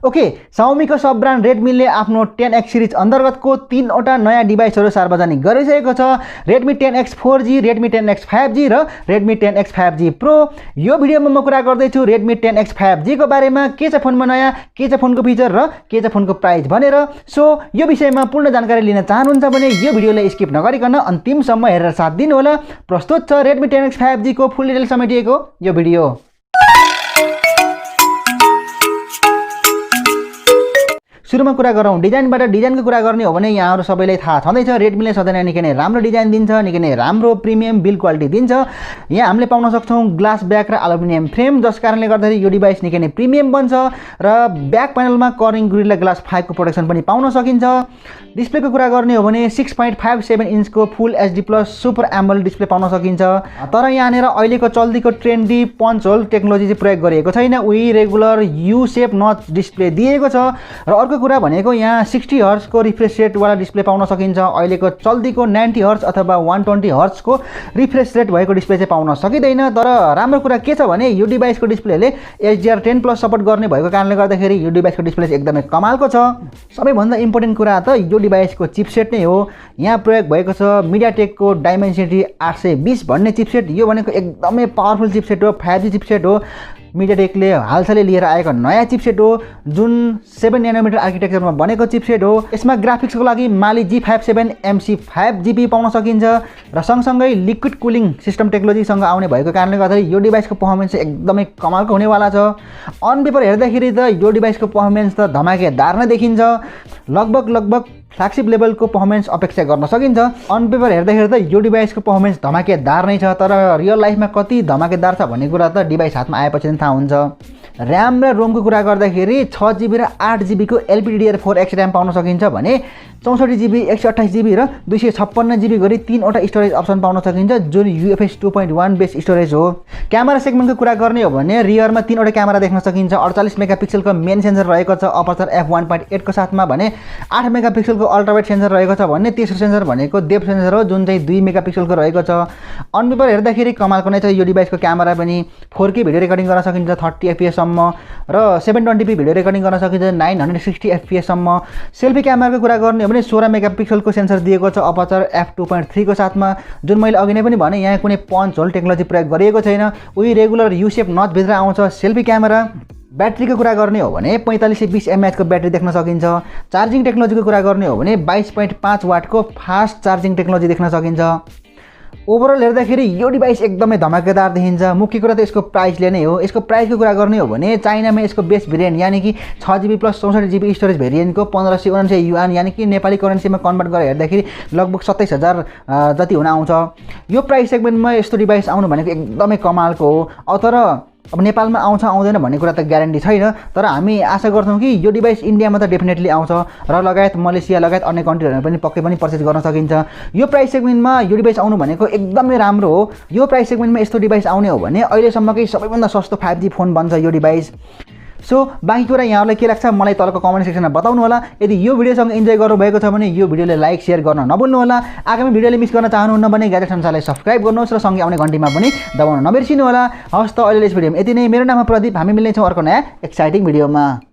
Okay, Xiaomi को सब brand Redmi ले आफ्नो 10X सिरिज अन्तर्गतको 3 वटा नयाँ डिभाइसहरू सार्वजनिक गरिसकेको छ। Redmi 10X 4G, Redmi 10X 5G र Redmi 10X 5G Pro। यो भिडियोमा म कुरा गर्दै छु Redmi 10X 5G को बारेमा, के छ फोनमा नयाँ, के छ फोनको फीचर र के छ फोनको प्राइस भनेर। सो यो विषयमा पूर्ण जानकारी लिन चाहनुहुन्छ भने यो भिडियोलाई स्किप नगरिकन अन्तिमसम्म हेरेर साथ दिनु होला। प्रस्तुत छ Redmi 10X 5G को फुल डिटेल समेटिएको यो भिडियो। सुरुमा कुरा गरौँ डिजाइनबाट। डिजाइनको कुरा गर्ने हो भने यहाँहरु सबैलाई थाहा छँदैछ Redmi ले सधैँ निकै नै राम्रो डिजाइन दिन्छ, निकै नै राम्रो प्रिमियम बिल्ड क्वालिटी दिन्छ। यहाँ हामीले पाउन सक्छौं ग्लास ब्याक र एल्युमिनियम फ्रेम, जस कारणले गर्दाखेरि यो डिभाइस निकै नै प्रिमियम बन्छ र ब्याक प्यानलमा कर्निङ गोरिल्ला ग्लास 5 को प्रोटेक्सन पनि पाउन सकिन्छ। डिस्प्लेको कुरा गर्ने हो भने 6.57 इन्चको full HD plus super AMOLED display पाउन सकिन्छ। तर यहाँनेर अहिलेको चल्तीको ट्रेन्डी पञ्च होल टेक्नोलोजी चाहिँ प्रयोग गरिएको छैन। उही regular U shape notch display दिएको छ। र अर्को कुरा भनेको यहाँ 60 हर्ट्ज को रिफ्रेश रेट वाला डिस्प्ले पाउन सकिन्छ। अहिलेको चल्तीको 90 हर्ट्ज अथवा 120 हर्ट्ज को रिफ्रेश रेट भएको डिस्प्ले चाहिँ पाउन सकिदैन। तर राम्रो कुरा के छ भने यो डिभाइसको डिस्प्लेले HDR10 प्लस सपोर्ट गर्ने भएको कारणले गर्दाखेरि यो डिभाइसको डिस्प्ले एकदमै कमालको छ। सबैभन्दा इम्पोर्टेन्ट कुरा त यो डिभाइसको चिपसेट नै हो। यहाँ प्रयोग भएको छ MediaTek को Dimensity 820 भन्ने चिपसेट। यो भनेको एकदमै पावरफुल चिपसेट हो, 5G चिपसेट हो। MediaTek ले हालसालै लिएर आएको नयाँ चिपसेट हो, जुन 7 नैनोमिटर आर्किटेक्चरमा बनेको चिपसेट हो। यसमा ग्राफिक्सको लागि Mali-G57 MC5 GPU पाउन सकिन्छ र सँगसँगै लिक्विड कुलिङ सिस्टम टेक्नोलोजीसँग आउने भएको कारणले गर्दाखेरि यो डिभाइसको पर्फर्मेन्स एकदमै कमालको हुनेवाला छ। अन पेपर हेर्दाखेरि त यो डिभाइसको पर्फर्मेन्स त धमाकेदार नै देखिन्छ। लगभग फ्ल्यागशिप लेभलको पर्फर्मेन्स अपेक्षा गर्न सकिन्छ। अन पेपर हेर्दाखेरि त यो डिभाइसको पर्फर्मेन्स धमाकेदार नै छ, तर रियल लाइफमा कति धमाकेदार छ भन्ने कुरा त डिभाइस हातमा आएपछि थाहा हुन्छ। र्याम र रोमको कुरा गर्दाखेरि 6GB र 8GB को LPDDR4X र्याम पाउन सकिन्छ भने 64GB 128GB र 256GB गरी 3 वटा स्टोरेज अप्सन पाउन सकिन्छ, जुन UFS 2.1 बेस स्टोरेज हो। क्यामेरा सेगमेन्टको कुरा गर्ने हो भने रियरमा 3 वटा क्यामेरा देख्न सकिन्छ। 48 मेगापिक्सलको मेन सेन्सर रहेको छ अपर्चर f1.8 को साथमा भने 8 मेगापिक्सलको अल्ट्रावाइड सेन्सर रहेको छ भने तेस्रो सेन्सर भनेको डेप्थ सेन्सर हो, जुन चाहिँ 2 मेगापिक्सलको रहेको छ। अन पेपर हेर्दाखेरि कमालको नै छ यो डिभाइसको क्यामेरा पनि। 4K भिडियो रेकर्डिङ गर्न सकिन्छ 30 FPS सम्म र 720p भिडियो रेकर्डिङ गर्न सकिन्छ 960 FPS सम्म। सेल्फी क्यामेराको कुरा गर्ने हो भने 16 मेगापिक्सलको सेन्सर दिएको छ अपर्चर f2.3 को साथमा, जुन मैले अघि नै पनि भने यहाँ कुनै पञ्च होल टेक्नोलोजी प्रयोग गरिएको छैन। उही रेगुलर यू शेप नच भित्र आउँछ सेल्फी क्यामेरा। ब्याट्रीको कुरा गर्ने हो भने 4520 mAh को ब्याट्री देख्न सकिन्छ। चार्जिङ टेक्नोलोजीको कुरा गर्ने हो भने 22.5 वाटको फास्ट चार्जिङ टेक्नोलोजी देख्न सकिन्छ। ओभरअल हेर्दाखेरि यो डिभाइस एकदमै धमाकेदार देखिन्छ। मुख्य कुरा त यसको प्राइसले नै हो। यसको प्राइसको कुरा गर्ने हो भने चाइनामा यसको बेस भेरिएन्ट यानी कि 6GB plus 64GB storage भेरिएन्टको 1579 Yuan यानी कि नेपाली करेन्सीमा कन्भर्ट गरेर हेर्दाखेरि लगभग 27000 जति हुन आउँछ। यो प्राइस सेगमेन्टमा यस्तो डिभाइस आउनु भनेको एकदमै कमालको हो। तर अब नेपालमा आउँछ आउँदैन भन्ने कुरा त ग्यारेन्टी छैन, तर हामी आशा गर्छौं कि यो डिभाइस इन्डियामा त डेफिनेटली आउँछ र लगायत मलेसिया लगायत अन्य कन्ट्रीहरुमा पनि पक्कै पनि पर्चेज गर्न सकिन्छ। यो प्राइस सेगमेन्टमा यो डिभाइस आउनु भनेको एकदमै राम्रो हो। यो प्राइस सेगमेन्टमा यस्तो डिभाइस आउने हो भने अहिलेसम्मकै सबैभन्दा सस्तो 5G फोन बन्छ यो डिभाइस। सो बाँकी कुरा यहाँहरुलाई के लाग्छ मलाई तलको कमेन्ट सेक्सनमा बताउनु होला। यदि यो भिडियोसँग इन्जोय गर्नुभएको छ भने यो भिडियोलाई लाइक शेयर गर्न नभुल्नु होला। आगामी भिडियोले मिस गर्न चाहनुहुन्न भने ग्याजेट संसारलाई सब्स्क्राइब गर्नुहोस् र सँगै आउने घण्टीमा पनि दबाउन नबिर्सिनु होला। हवस् त अहिले यस भिडियोमा यति नै। मेरो नाम हो प्रदीप, हामी मिल्ने छौं अर्को नयाँ एक्साइटिङ भिडियोमा।